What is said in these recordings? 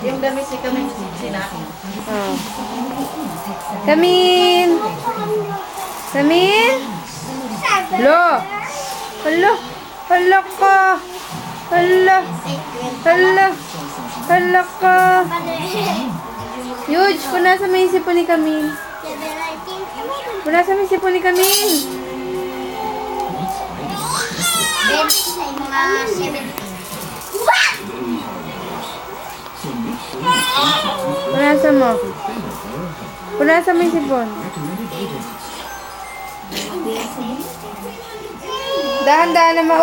Yung damit si kami sinak. Oh. Camille! Camille? Lo! Hala! Hala ka! Hala! Hala! Hala ka! Huge! Punasan mo yung sipon ni Camille. Punasan mo yung sipon ni Camille. Punasan mo. Punasan mo yung sipon. Dahan-dahan naman.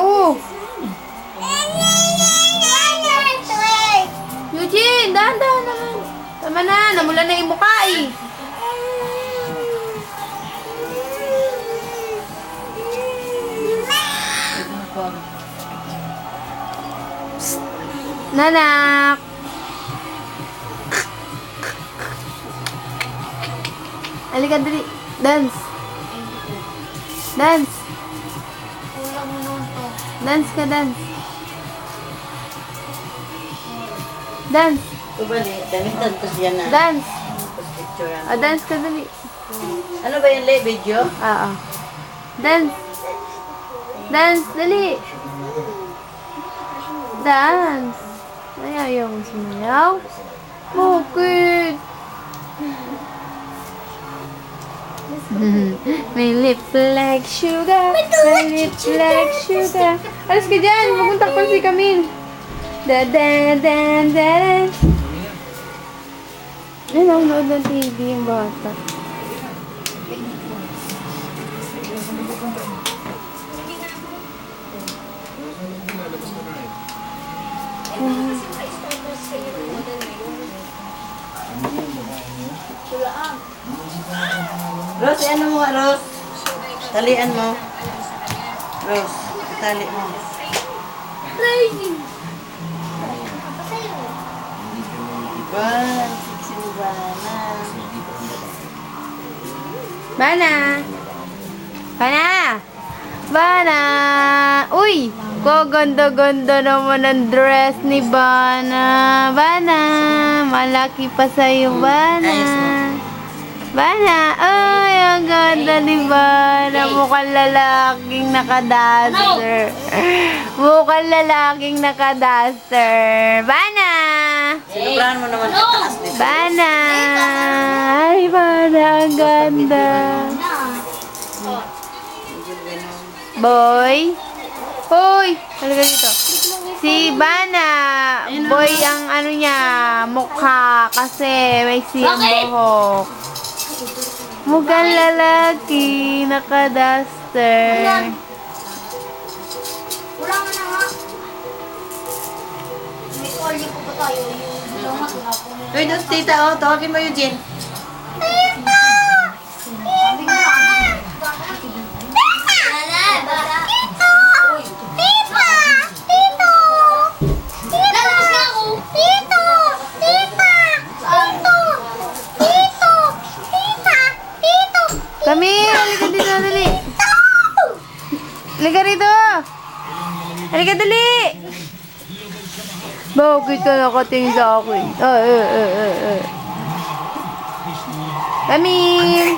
Eugene, dahan-dahan naman. Tama na, namula na yung mukha eh. Psst. Nanak. Halika dali. Dance. Dance. Dance ka, dance. Dance. Ubali, damitan ko siya na. Dance. Picture. Dance ka dali. Ano ba yung video? Oo. Dance. Dance, dali. Dance. Ay, ayaw mo sumayaw. Bakit? My lips like sugar. My lips like sugar. Alas ka dyan. Pupunta ko si Camille. Da-da-da-da-da. Ay, nanonood ng TV yung bata. Rose, ano mo, Rose? Talian mo. Rose, tali mo. Bana, si Bana. Bana! Bana! Bana! Uy! Kaganda-ganda naman ang dress ni Bana. Bana! Malaki pa sa'yo, Bana. Bana! Ay, ang ganda ni Bana. Mukhang lalaking nakadaster. Mukhang lalaking nakadaster. Bana! Sinubrahan mo naman kataas nito. Bana! Ay, Bana, ang ganda. Boy? Hoy! Halika dito. Si Bana, boy ang ano niya, mukha kasi may siyang buhok. Mukhang lalaki, nakadaster. Wala nga na nga. May olyo po ba tayo? Yung donut nga po. Uy, doon, tita, oh, tawagin mo Eugene. Tita! Tita! Tito! Tita! Tito! Tita! Tito! Tita! Tito! Tito! Tita! Tito! Camille, halika dito, dali. Halika rito. Halika, dali. Bakit ka nakatingin sa akin? Camille.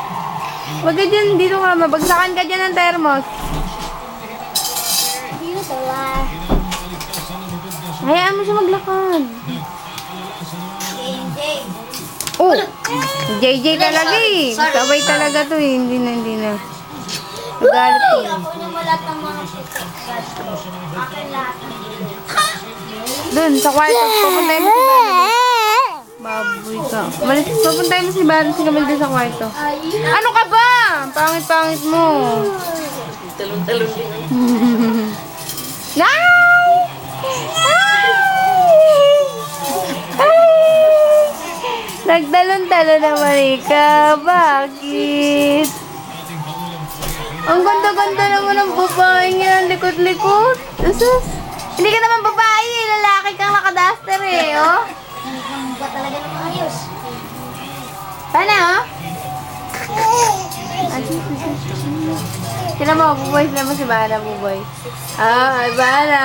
Wag ka dyan, dito ka. Mabagsakan ka dyan ng thermos. Dito ba? Hayaan mo siya maglakad. JJ. Oh, JJ talaga eh. Sabay talaga to eh. Hindi na. Magalit ko. Ako na wala ng mga puto. Akin lahat ng Doon, sa kwarto. Pupuntahin mo si Bala. Baboy ka. Pupuntahin mo si Bala si Camille doon sa kwarto. Ano ka ba? Pangit-pangit mo. Talon-talon din. Ay! Nagtalon-talon naman ikaw. Bakit? Ang ganda-ganda naman ng babae niya. Likod-likod. Asus. Hindi ka naman babae eh. Lalaki kang nakadaster eh. Oh. Ang ba talaga ng ayos? Paano? Oh? Sila mo, buboy. Sila mo si Bana, buboy. Ah, Bana.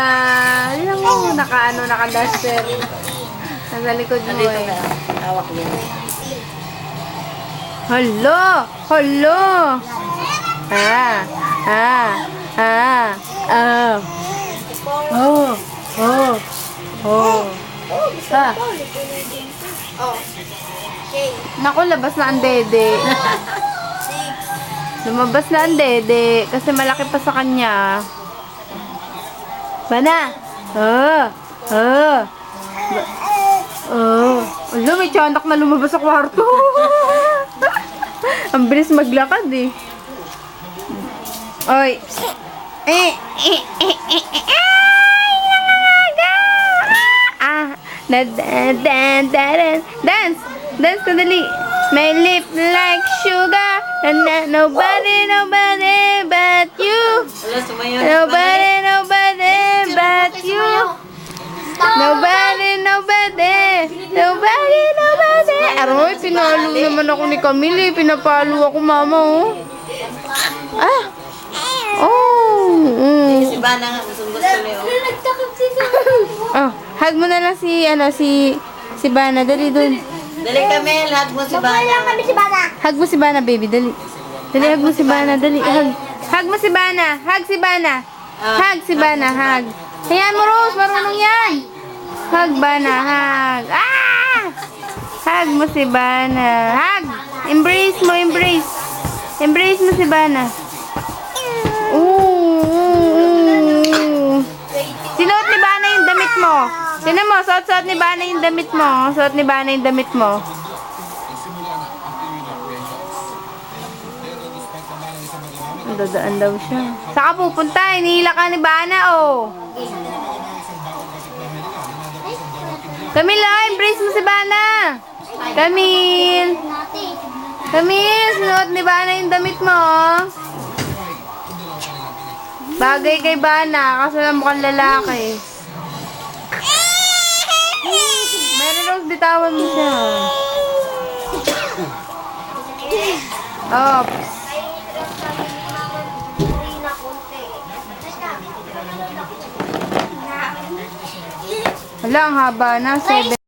Sila mo, naka-duster. Nasa likod mo Nandito eh. na. Hawak yan. Hala! Hala! Ah! Ah! Ah! Ah! Oh! Oh! Oh! Ha? Naku, labas na ang dede. Lumabas na ang dede. Kasi malaki pa sa kanya. Bana! Ah! Ah! Oh, ala, may tiyanak na lumabas sa kwarto. Ang bilis maglakad eh. Oy. Ay, nangangaga. Dance. Dance to the lick. My lip like sugar. And nobody but you. Wala, sumayo. Nobody but you. Nobody. Aroy, pinalo naman ako ni Camille. Pinapalo ako, mama, oh. Ah! Oh! Si Bana nga, gusto niyo. Oh, hug mo na lang si Bana. Dali dun. Dali kami, lahat mo si Bana. Hug mo si Bana, baby. Dali. Dali, hug mo si Bana. Dali, hug. Hug mo si Bana. Hug si Bana. Hug si Bana, hug. Hayaan mo, Rose. Marunong yan. Hug, Bana, hug. Ah! Hug mo si Bana. Hug! Embrace mo, embrace. Embrace mo si Bana. Ooh. Sinuot ni Bana yung damit mo. Tingnan mo, suot ni Bana yung damit mo. Suot ni Bana yung damit mo. Dadaan daw siya. Saan ka pupunta? Hinihila ka ni Bana, oh. Camille, embrace mo si Bana. Camille. Camille, sinuot ni Bana yung damit mo, oh. Bagay kay Bana, kasi na mukhang lalaki. Meron Rose, bitawan mo siya. Oops. Hala, ang haba na. 7